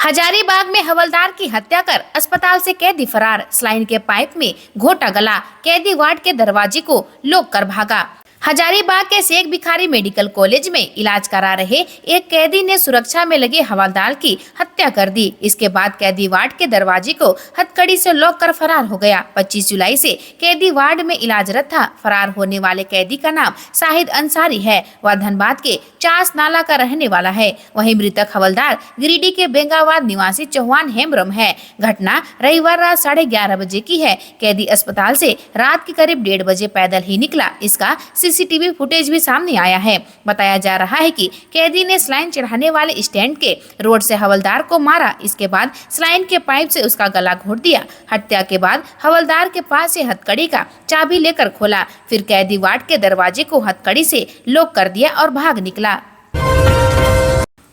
हजारीबाग में हवलदार की हत्या कर अस्पताल से कैदी फरार। सलाइन के पाइप में घोटा गला, कैदी वार्ड के दरवाजे को लॉक कर भागा। हजारीबाग के शेख भिखारी मेडिकल कॉलेज में इलाज करा रहे एक कैदी ने सुरक्षा में लगे हवलदार की हत्या कर दी। इसके बाद कैदी वार्ड के दरवाजे को हथकड़ी से लॉक कर फरार हो गया। 25 जुलाई से कैदी वार्ड में इलाजरत था। फरार होने वाले कैदी का नाम शाहिद अंसारी है। वह धनबाद के चास नाला का रहने वाला है। वहीं मृतक हवलदार गिरिडीह के बेंगावाद निवासी चौहान हेम्ब्रम है। घटना रविवार रात 11:30 बजे की है। कैदी अस्पताल से रात के करीब 1:30 बजे पैदल ही निकला। इसका सीसीटीवी फुटेज भी सामने आया है। बताया जा रहा है कि कैदी ने स्लाइन चढ़ाने वाले स्टैंड के रोड से हवलदार को मारा। इसके बाद स्लाइन के पाइप से उसका गला घोट दिया। हत्या के बाद हवलदार के पास से हथकड़ी का चाबी लेकर खोला, फिर कैदी वार्ड के दरवाजे को हथकड़ी से लॉक कर दिया और भाग निकला।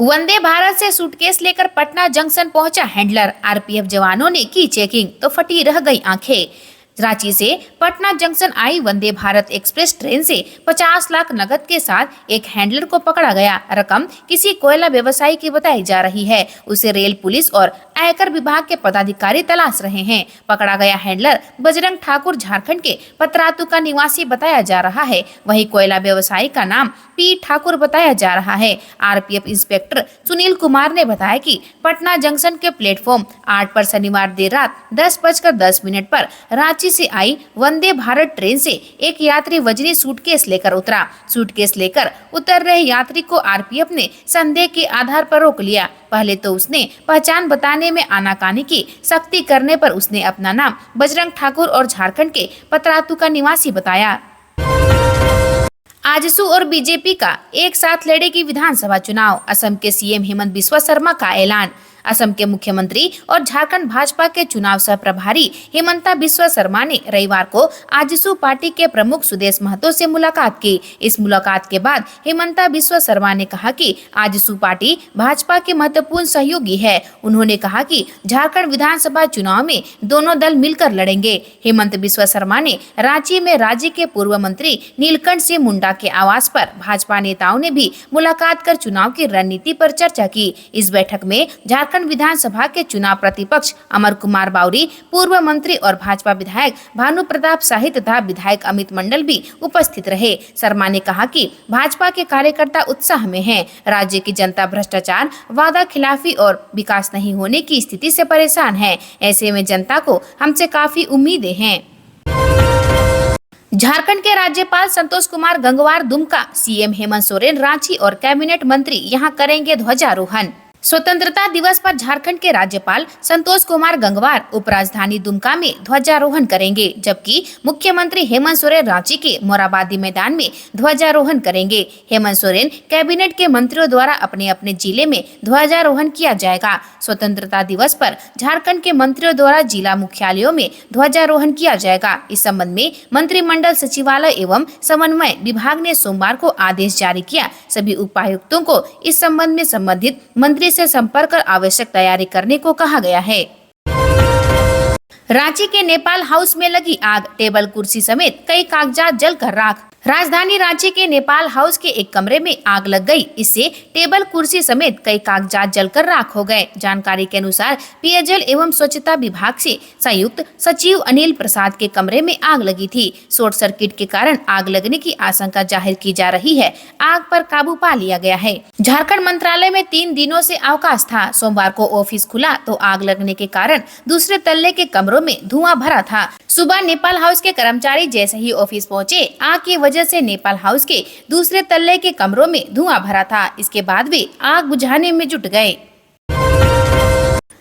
वंदे भारत से सूटकेस लेकर पटना जंक्शन पहुंचा हैंडलर। आरपीएफ जवानों ने की चेकिंग तो फटी रह गई आंखें। रांची से पटना जंक्शन आई वंदे भारत एक्सप्रेस ट्रेन से 50 लाख नकद के साथ एक हैंडलर को पकड़ा गया। रकम किसी कोयला व्यवसायी की बताई जा रही है। उसे रेल पुलिस और आयकर विभाग के पदाधिकारी तलाश रहे हैं। पकड़ा गया हैंडलर बजरंग ठाकुर झारखंड के पतरातू का निवासी बताया जा रहा है। वहीं कोयला व्यवसायी का नाम पी ठाकुर बताया जा रहा है। आरपीएफ इंस्पेक्टर सुनील कुमार ने बताया कि पटना जंक्शन के प्लेटफॉर्म 8 पर शनिवार देर रात 10:10 पर रांची से आई वंदे भारत ट्रेन से एक यात्री वजनी सूटकेस लेकर उतरा। सूटकेस लेकर उतर रहे यात्री को आरपीएफ ने संदेह के आधार पर रोक लिया। पहले तो उसने पहचान बताने में आनाकानी की। सख्ती करने पर उसने अपना नाम बजरंग ठाकुर और झारखंड के पतरातू का निवासी बताया। आजसू और बीजेपी का एक साथ लड़ेगी विधानसभा चुनाव। असम के सीएम हेमंत बिस्वा शर्मा का ऐलान। असम के मुख्यमंत्री और झारखंड भाजपा के चुनाव सह प्रभारी हेमंता बिस्वा शर्मा ने रविवार को आजसू पार्टी के प्रमुख सुदेश महतो से मुलाकात की। इस मुलाकात के बाद हेमंता बिस्वा शर्मा ने कहा कि आजसू पार्टी भाजपा के महत्वपूर्ण सहयोगी है। उन्होंने कहा कि झारखंड विधानसभा चुनाव में दोनों दल मिलकर लड़ेंगे। हेमंत बिस्वा शर्मा ने रांची में राज्य के पूर्व मंत्री नीलकंठ सिंह मुंडा के आवास पर भाजपा नेताओं ने भी मुलाकात कर चुनाव की रणनीति पर चर्चा की। इस बैठक में झारखंड विधानसभा के चुनाव प्रतिपक्ष अमर कुमार बावरी, पूर्व मंत्री और भाजपा विधायक भानु प्रताप शाही तथा विधायक अमित मंडल भी उपस्थित रहे। शर्मा ने कहा कि भाजपा के कार्यकर्ता उत्साह में हैं। राज्य की जनता भ्रष्टाचार, वादा खिलाफी और विकास नहीं होने की स्थिति से परेशान है। ऐसे में जनता को हमसे काफी उम्मीदें हैं। झारखंड के राज्यपाल संतोष कुमार गंगवार दुमका, सीएम हेमंत सोरेन रांची और कैबिनेट मंत्री यहां करेंगे ध्वजारोहण। स्वतंत्रता दिवस पर झारखंड के राज्यपाल संतोष कुमार गंगवार उपराजधानी दुमका में ध्वजारोहण करेंगे, जबकि मुख्यमंत्री हेमंत सोरेन रांची के मोराबादी मैदान में ध्वजारोहण करेंगे। हेमंत सोरेन कैबिनेट के मंत्रियों द्वारा अपने अपने जिले में ध्वजारोहण किया जाएगा। स्वतंत्रता दिवस पर झारखंड के मंत्रियों द्वारा जिला मुख्यालयों में ध्वजारोहण किया जाएगा। इस संबंध में मंत्रिमंडल सचिवालय एवं समन्वय विभाग ने सोमवार को आदेश जारी किया। सभी उपायुक्तों को इस संबंध में संबंधित मंत्री से संपर्क कर आवश्यक तैयारी करने को कहा गया है। रांची के नेपाल हाउस में लगी आग, टेबल कुर्सी समेत कई कागजात जलकर राख। राजधानी रांची के नेपाल हाउस के एक कमरे में आग लग गई। इससे टेबल कुर्सी समेत कई कागजात जलकर राख हो गए। जानकारी के अनुसार पेयजल एवं स्वच्छता विभाग से संयुक्त सचिव अनिल प्रसाद के कमरे में आग लगी थी। शॉर्ट सर्किट के कारण आग लगने की आशंका जाहिर की जा रही है। आग पर काबू पा लिया गया है। झारखंड मंत्रालय में 3 दिनों से अवकाश था। सोमवार को ऑफिस खुला तो आग लगने के कारण दूसरे तल्ले के कमरों में धुआं भरा था। सुबह नेपाल हाउस के कर्मचारी जैसे ही ऑफिस पहुंचे, आग की वजह से नेपाल हाउस के दूसरे तल्ले के कमरों में धुआं भरा था। इसके बाद वे आग बुझाने में जुट गए।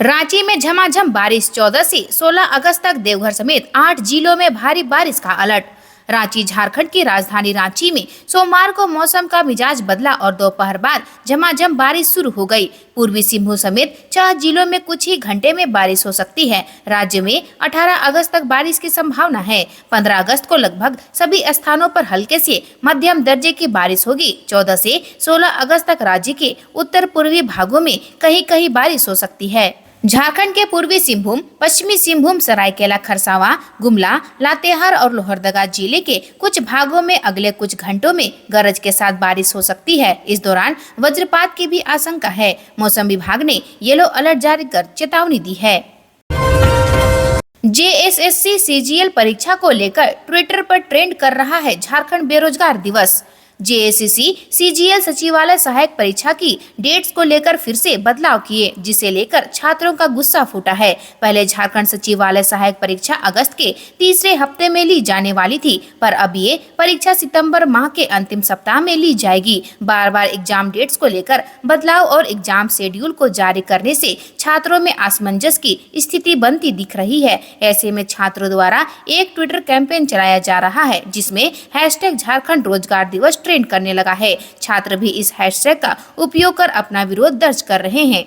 रांची में झमाझम बारिश, 14 से 16 अगस्त तक देवघर समेत 8 जिलों में भारी बारिश का अलर्ट। रांची झारखंड की राजधानी रांची में सोमवार को मौसम का मिजाज बदला और दोपहर बाद झमाझम बारिश शुरू हो गई। पूर्वी सिंहभूम समेत 4 जिलों में कुछ ही घंटे में बारिश हो सकती है। राज्य में 18 अगस्त तक बारिश की संभावना है। 15 अगस्त को लगभग सभी स्थानों पर हल्के से मध्यम दर्जे की बारिश होगी। 14 से 16 अगस्त तक राज्य के उत्तर पूर्वी भागों में कहीं कहीं बारिश हो सकती है। झारखंड के पूर्वी सिंहभूम, पश्चिमी सिंहभूम, सरायकेला खरसावां, गुमला, लातेहार और लोहरदगा जिले के कुछ भागों में अगले कुछ घंटों में गरज के साथ बारिश हो सकती है। इस दौरान वज्रपात की भी आशंका है। मौसम विभाग ने येलो अलर्ट जारी कर चेतावनी दी है। जेएसएससी सीजीएल परीक्षा को लेकर ट्विटर पर ट्रेंड कर रहा है झारखंड बेरोजगार दिवस। जेएसएससी सीजीएल सचिवालय सहायक परीक्षा की डेट्स को लेकर फिर से बदलाव किए, जिसे लेकर छात्रों का गुस्सा फूटा है। पहले झारखंड सचिवालय सहायक परीक्षा अगस्त के तीसरे हफ्ते में ली जाने वाली थी, पर अब ये परीक्षा सितंबर माह के अंतिम सप्ताह में ली जाएगी। बार बार एग्जाम डेट्स को लेकर बदलाव और एग्जाम शेड्यूल को जारी करने से छात्रों में असमंजस की स्थिति बनती दिख रही है। ऐसे में छात्रों द्वारा एक ट्विटर कैंपेन चलाया जा रहा है, जिसमें #झारखंड रोजगार दिवस ट्रेंड करने लगा है। छात्र भी इस हैशटैग का उपयोग कर अपना विरोध दर्ज कर रहे हैं।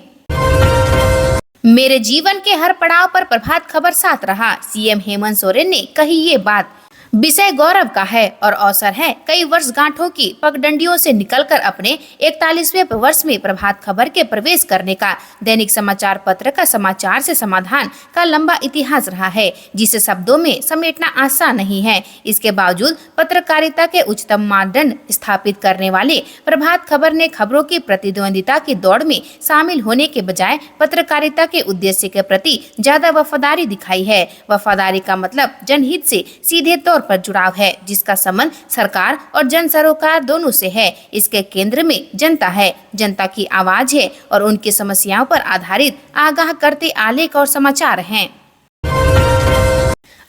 मेरे जीवन के हर पड़ाव पर प्रभात खबर साथ रहा, सीएम हेमंत सोरेन ने कही ये बात। विषय गौरव का है और अवसर है कई वर्षगांठों की पगडंडियों से निकलकर अपने 41वें वर्ष में प्रभात खबर के प्रवेश करने का। दैनिक समाचार पत्र का समाचार से समाधान का लंबा इतिहास रहा है, जिसे शब्दों में समेटना आसान नहीं है। इसके बावजूद पत्रकारिता के उच्चतम मानदंड स्थापित करने वाले प्रभात खबर ने खबरों की प्रतिद्वंदिता की दौड़ में शामिल होने के बजाय पत्रकारिता के उद्देश्य के प्रति ज्यादा वफादारी दिखाई है। वफादारी का मतलब जनहित से सीधे तौर पर जुड़ाव है, जिसका संबंध सरकार और जन सरोकार दोनों से है। इसके केंद्र में जनता है, जनता की आवाज है और उनकी समस्याओं पर आधारित आगाह करते आलेख और समाचार हैं।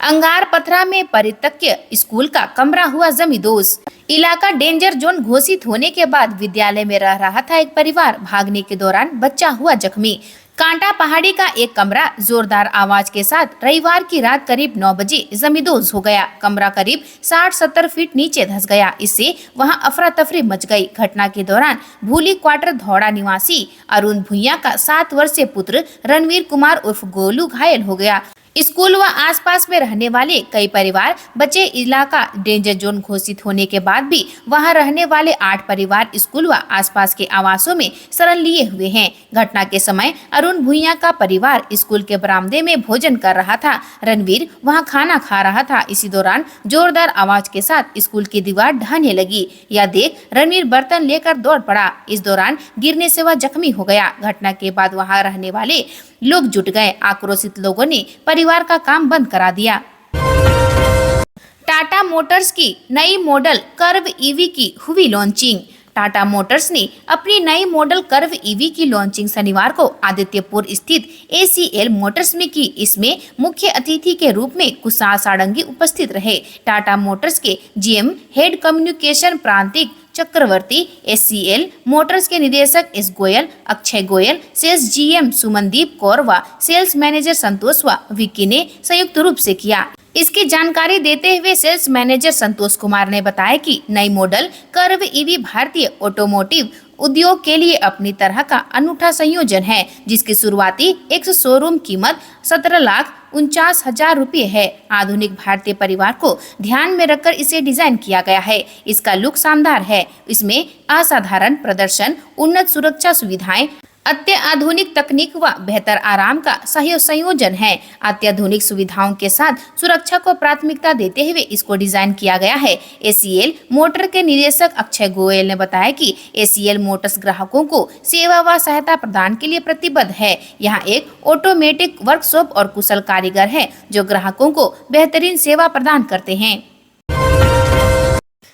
अंगार पथरा में परित्यक्य स्कूल का कमरा हुआ जमींदोज। इलाका डेंजर जोन घोषित होने के बाद विद्यालय में रह रहा था एक परिवार। भागने के दौरान बच्चा हुआ जख्मी। कांटा पहाड़ी का एक कमरा जोरदार आवाज के साथ रविवार की रात करीब 9 बजे जमींदोज हो गया। कमरा करीब 60-70 फीट नीचे धंस गया। इससे वहां अफरा तफरी मच गई। घटना के दौरान भूली क्वार्टर धौड़ा निवासी अरुण भुइयां का 7 वर्षीय पुत्र रणवीर कुमार उर्फ गोलू घायल हो गया। स्कूल व आसपास में रहने वाले कई परिवार बचे। इलाका डेंजर जोन घोषित होने के बाद भी वहां रहने वाले 8 परिवार स्कूल व आसपास के आवासों में शरण लिए हुए हैं। घटना के समय अरुण भुइयां का परिवार स्कूल के बरामदे में भोजन कर रहा था। रणवीर वहां खाना खा रहा था। इसी दौरान जोरदार आवाज के साथ स्कूल की दीवार ढहने लगी। यह देख रणवीर बर्तन लेकर दौड़ पड़ा। इस दौरान गिरने से वह जख्मी हो गया। घटना के बाद वहां रहने वाले लोग जुट गए। आक्रोशित लोगों ने परिवार का काम बंद करा दिया। टाटा मोटर्स की नई मॉडल कर्व ईवी की हुई लॉन्चिंग। टाटा मोटर्स ने अपनी नई मॉडल कर्व ईवी की लॉन्चिंग शनिवार को आदित्यपुर स्थित ACL मोटर्स में की। इसमें मुख्य अतिथि के रूप में कुशाल सारंगी उपस्थित रहे। टाटा मोटर्स के GM head communication Prantik Chakraborty, SCL Motors के निदेशक S Goyal, Akshay Goyal, sales GM Sumandeep Kaur व सेल्स मैनेजर संतोष व विक्की ने संयुक्त रूप से किया। इसकी जानकारी देते हुए सेल्स मैनेजर संतोष कुमार ने बताया कि नई मॉडल कर्व ईवी भारतीय ऑटोमोटिव उद्योग के लिए अपनी तरह का अनूठा संयोजन है, जिसकी शुरुआती शोरूम कीमत 17,49,000 रुपये है। आधुनिक भारतीय परिवार को ध्यान में रखकर इसे डिजाइन किया गया है। इसका लुक शानदार है। इसमें असाधारण प्रदर्शन, उन्नत सुरक्षा सुविधाएं, अत्याधुनिक तकनीक व बेहतर आराम का संयोजन है। अत्याधुनिक सुविधाओं के साथ सुरक्षा को प्राथमिकता देते हुए इसको डिजाइन किया गया है। ACL मोटर के निदेशक अक्षय गोयल ने बताया कि ACL मोटर्स ग्राहकों को सेवा व सहायता प्रदान के लिए प्रतिबद्ध है। यहाँ एक ऑटोमेटिक वर्कशॉप और कुशल कारीगर है, जो ग्राहकों को बेहतरीन सेवा प्रदान करते हैं।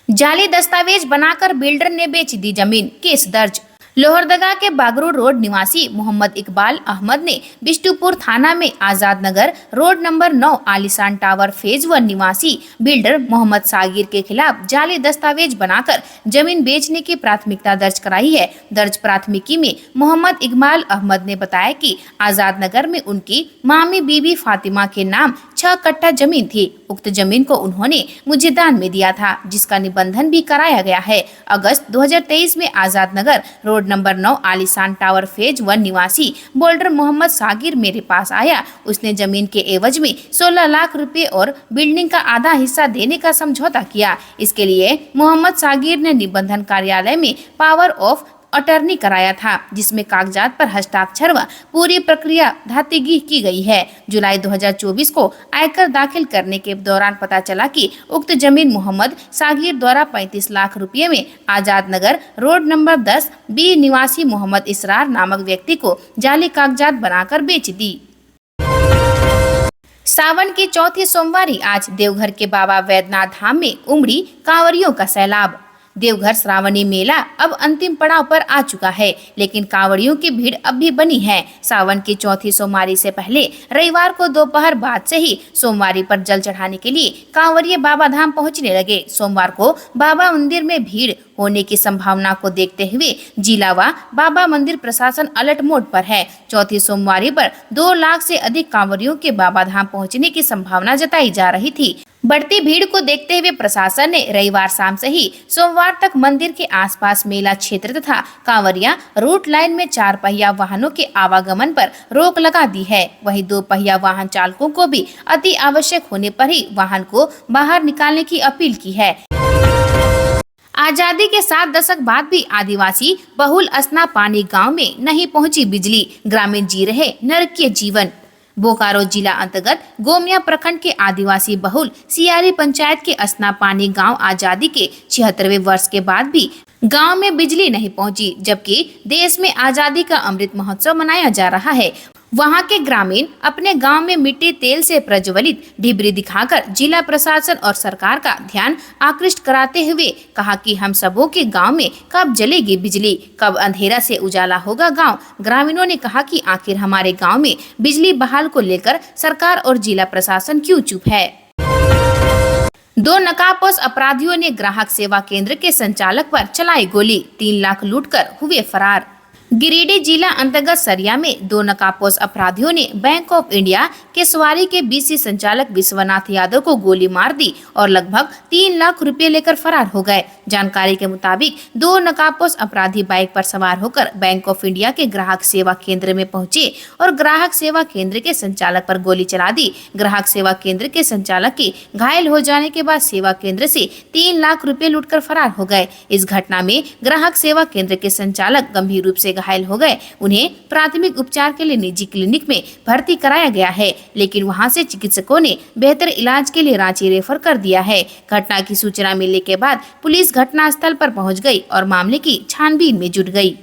जाली दस्तावेज बनाकर बिल्डर ने बेच दी जमीन, केस दर्ज। लोहरदगा के बागरू रोड निवासी मोहम्मद इकबाल अहमद ने बिष्टुपुर थाना में आजाद नगर रोड नंबर 9 आलिशान टावर फेज 1 निवासी बिल्डर मोहम्मद सागिर के खिलाफ जाली दस्तावेज बनाकर जमीन बेचने की प्राथमिकता दर्ज कराई है। दर्ज प्राथमिकी में मोहम्मद इकबाल अहमद ने बताया कि आजाद नगर में उनकी मामी बीबी फातिमा के नाम 6 कट्ठा जमीन थी। उक्त जमीन को उन्होंने मुझे दान में दिया था, जिसका निबंधन भी कराया गया है। अगस्त 2023 में आजाद नगर रोड नंबर 9 आलिशान टावर फेज 1 निवासी बोल्डर मोहम्मद सागिर मेरे पास आया। उसने जमीन के एवज में 16 लाख रुपए और बिल्डिंग का आधा हिस्सा देने का समझौता किया। इसके लिए मोहम्मद सागिर ने निबंधन कार्यालय में पावर ऑफ अटर्नी कराया था, जिसमें कागजात पर हस्ताक्षर व पूरी प्रक्रिया धातीगी की गई है। जुलाई 2024 को आयकर दाखिल करने के दौरान पता चला कि उक्त जमीन मोहम्मद सागिर द्वारा 35 लाख रुपए में Azad Nagar road number 10 B निवासी मोहम्मद इसरार नामक व्यक्ति को जाली कागजात बनाकर बेच दी। सावन की चौथी सोमवारी आज देवघर के बाबा वैद्यनाथ धाम में उमड़ी कांवरियों का सैलाब। देवघर श्रावणी मेला अब अंतिम पड़ाव पर आ चुका है, लेकिन कांवड़ियों की भीड़ अब भी बनी है। सावन की चौथी सोमवारी से पहले रविवार को दोपहर बाद से ही सोमवारी पर जल चढ़ाने के लिए कांवड़िए बाबा धाम पहुंचने लगे। सोमवार को बाबा मंदिर में भीड़ होने की संभावना को देखते हुए जिला व बाबा मंदिर प्रशासन अलर्ट मोड पर है। चौथी सोमवारी पर 2 लाख से अधिक कांवड़ियों के बाबा धाम पहुंचने की संभावना जताई जा रही थी। बढ़ती भीड़ को देखते हुए प्रशासन ने रविवार शाम से ही सोमवार तक मंदिर के आसपास मेला क्षेत्र तथा कांवरिया रूट लाइन में 4 पहिया वाहनों के आवागमन पर रोक लगा दी है। वहीं 2 पहिया वाहन चालकों को भी अति आवश्यक होने पर ही वाहन को बाहर निकालने की अपील की है। आजादी के 7 दशक बाद भी आदिवासी बहुल असना पानी गांव में नहीं पहुंची बिजली, ग्रामीण जी रहे नरकीय जीवन। बोकारो जिला अंतर्गत गोमिया प्रखंड के आदिवासी बहुल सियारी पंचायत के असना पानी गांव आजादी के 76वें वर्ष के बाद भी गांव में बिजली नहीं पहुंची, जबकि देश में आजादी का अमृत महोत्सव मनाया जा रहा है। वहां के ग्रामीण अपने गांव में मिट्टी तेल से प्रज्वलित डिबरी दिखाकर जिला प्रशासन और सरकार का ध्यान आकृष्ट कराते हुए कहा कि हम सबों के गांव में कब जलेगी बिजली, कब अंधेरा से उजाला होगा गांव। ग्रामीणों ने कहा कि आखिर हमारे गांव में बिजली बहाल को लेकर सरकार और जिला प्रशासन क्यों चुप है। 2 नकाबपोश अपराधियों ने ग्राहक सेवा केंद्र के संचालक पर चलाई गोली, 3 लाख लूटकर हुए फरार। गिरिडीह जिला अंतर्गत सरिया में 2 नकाबपोश अपराधियों ने बैंक ऑफ इंडिया के सवारी के बीसी संचालक विश्वनाथ यादव को गोली मार दी और लगभग 3 लाख रुपए लेकर फरार हो गए। जानकारी के मुताबिक 2 नकाबपोश अपराधी बाइक पर सवार होकर बैंक ऑफ इंडिया के ग्राहक सेवा केंद्र में पहुंचे और ग्राहक सेवा केंद्र के संचालक पर गोली चला दी। ग्राहक सेवा केंद्र के संचालक के घायल हो जाने के बाद सेवा केंद्र से 3 लाख रुपए लूटकर फरार हो गए। इस घटना में ग्राहक सेवा केंद्र के संचालक गंभीर रूप से घायल हो गए। उन्हें प्राथमिक उपचार के लिए निजी क्लिनिक में भर्ती कराया गया है, लेकिन वहां से चिकित्सकों ने बेहतर इलाज के लिए रांची रेफर कर दिया है। घटना की सूचना मिलने के बाद पुलिस घटनास्थल पर पहुंच गई और मामले की छानबीन में जुट गई।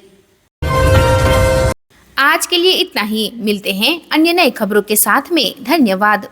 आज के लिए इतना ही, मिलते हैं अन्य नई खबरों के साथ में। धन्यवाद।